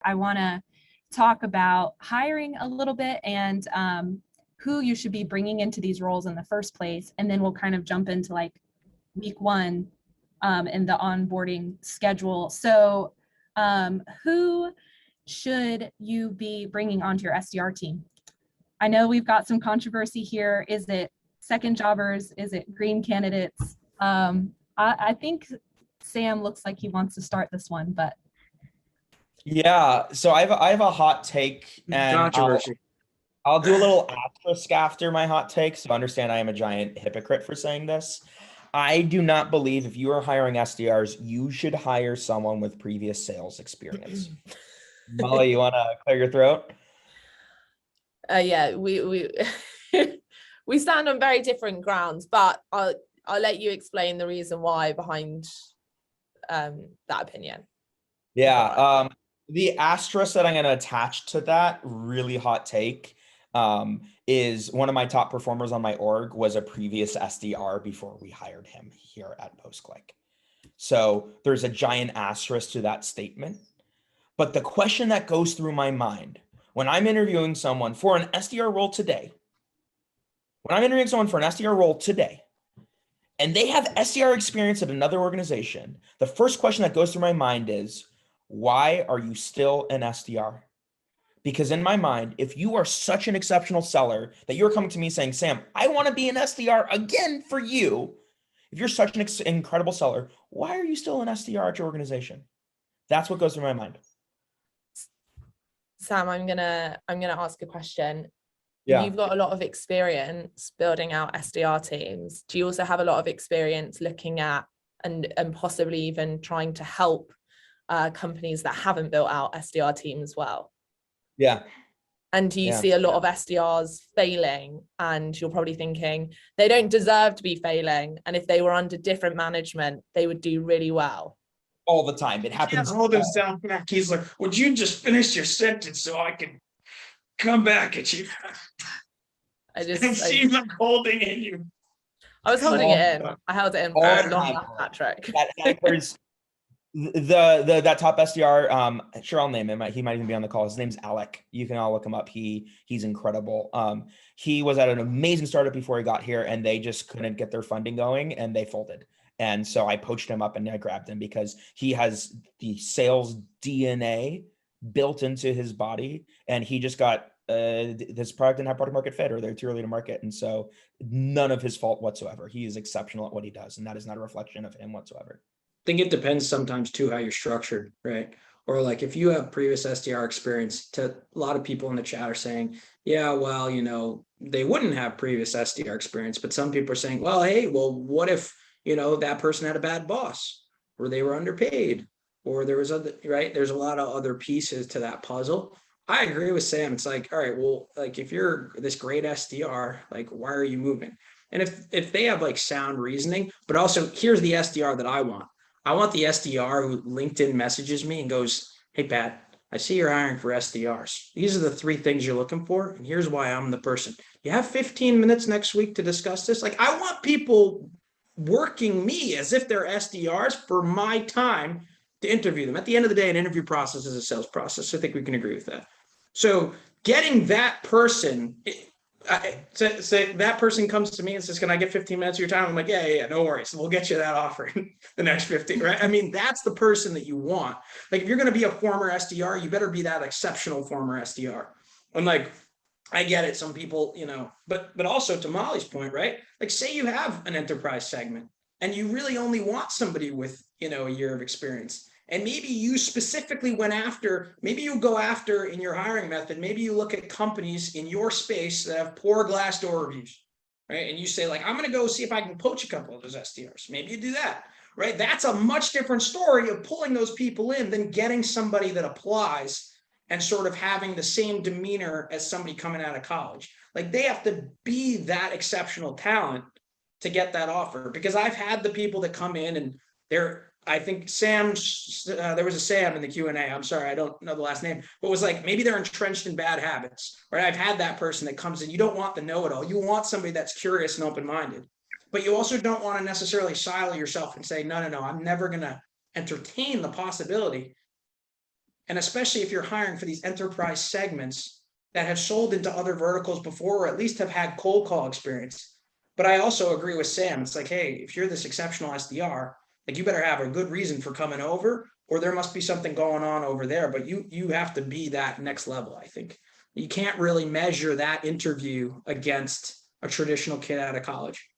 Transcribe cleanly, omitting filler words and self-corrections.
I want to talk about hiring a little bit and who you should be bringing into these roles in the first place. And then we'll kind of jump into like week one and the onboarding schedule. So who should you be bringing onto your SDR team? I know we've got some controversy here. Is it second jobbers? Is it green candidates? I think Sam looks like he wants to start this one, but. Yeah, so I have a hot take, and Controversy. I'll do a little asterisk after my hot take, so understand I am a giant hypocrite for saying this. I do not believe if you are hiring SDRs, you should hire someone with previous sales experience. Molly, you want to clear your throat? Yeah, we we stand on very different grounds, but I'll let you explain the reason why behind that opinion. Yeah, the asterisk that I'm going to attach to that really hot take is one of my top performers on my org was a previous SDR before we hired him here at Postclick. So there's a giant asterisk to that statement. But the question that goes through my mind when I'm interviewing someone for an SDR role today, and they have SDR experience at another organization, the first question that goes through my mind is, why are you still an SDR? Because in my mind, if you are such an exceptional seller that you're coming to me saying, Sam, I want to be an SDR again for you. If you're such an incredible seller, why are you still an SDR at your organization? That's what goes through my mind. Sam, I'm gonna ask a question. Yeah. You've got a lot of experience building out SDR teams. Do you also have a lot of experience looking at and possibly even trying to help companies that haven't built out SDR teams well? Yeah. And do you see a lot of SDRs failing, and you're probably thinking they don't deserve to be failing, and if they were under different management, they would do really well? All the time. It happens. Hold him down back. He's like, would you just finish your sentence so I can come back at you? I see him holding in you. I was holding it in. I held it in for a long time, Patrick. That top SDR, sure, I'll name him. He might even be on the call. His name's Alec. You can all look him up. He's incredible. He was at an amazing startup before he got here, and they just couldn't get their funding going, and they folded. And so I poached him up and I grabbed him because he has the sales DNA built into his body, and he just got this product didn't have product market fit, or they're too early to market. And so none of his fault whatsoever. He is exceptional at what he does, and that is not a reflection of him whatsoever. I think it depends sometimes too how you're structured, right? Or like if you have previous SDR experience, to a lot of people in the chat are saying, yeah, well, they wouldn't have previous SDR experience, but some people are saying, well, hey, what if, that person had a bad boss, or they were underpaid, or there was other, right? There's a lot of other pieces to that puzzle. I agree with Sam. It's like, all right, well, like if you're this great SDR, like, why are you moving? And if they have like sound reasoning, but also here's the SDR that I want. I want the SDR who LinkedIn messages me and goes, hey, Pat, I see you're hiring for SDRs. These are the 3 things you're looking for, and here's why I'm the person. You have 15 minutes next week to discuss this? Like, I want people working me as if they're SDRs for my time to interview them. At the end of the day, an interview process is a sales process. So I think we can agree with that. So getting that person, say that person comes to me and says, can I get 15 minutes of your time? I'm like, yeah, no worries. We'll get you that offer in the next 15, right? I mean, that's the person that you want. Like, if you're going to be a former SDR, you better be that exceptional former SDR. And like, I get it. Some people, but also to Molly's point, right? Like, say you have an enterprise segment and you really only want somebody with, a year of experience. And maybe you specifically maybe you go after in your hiring method, maybe you look at companies in your space that have poor Glassdoor reviews, right? And you say like, I'm going to go see if I can poach a couple of those SDRs. Maybe you do that, right? That's a much different story of pulling those people in than getting somebody that applies and sort of having the same demeanor as somebody coming out of college. Like, they have to be that exceptional talent to get that offer, because I've had the people that come in and I think Sam, there was a Sam in the Q&A. I'm sorry, I don't know the last name, but was like, maybe they're entrenched in bad habits, right? I've had that person that comes in. You don't want the know-it-all. You want somebody that's curious and open-minded, but you also don't want to necessarily silo yourself and say, no, I'm never going to entertain the possibility. And especially if you're hiring for these enterprise segments that have sold into other verticals before, or at least have had cold call experience. But I also agree with Sam. It's like, hey, if you're this exceptional SDR, like you better have a good reason for coming over, or there must be something going on over there. But you have to be that next level. I think you can't really measure that interview against a traditional kid out of college.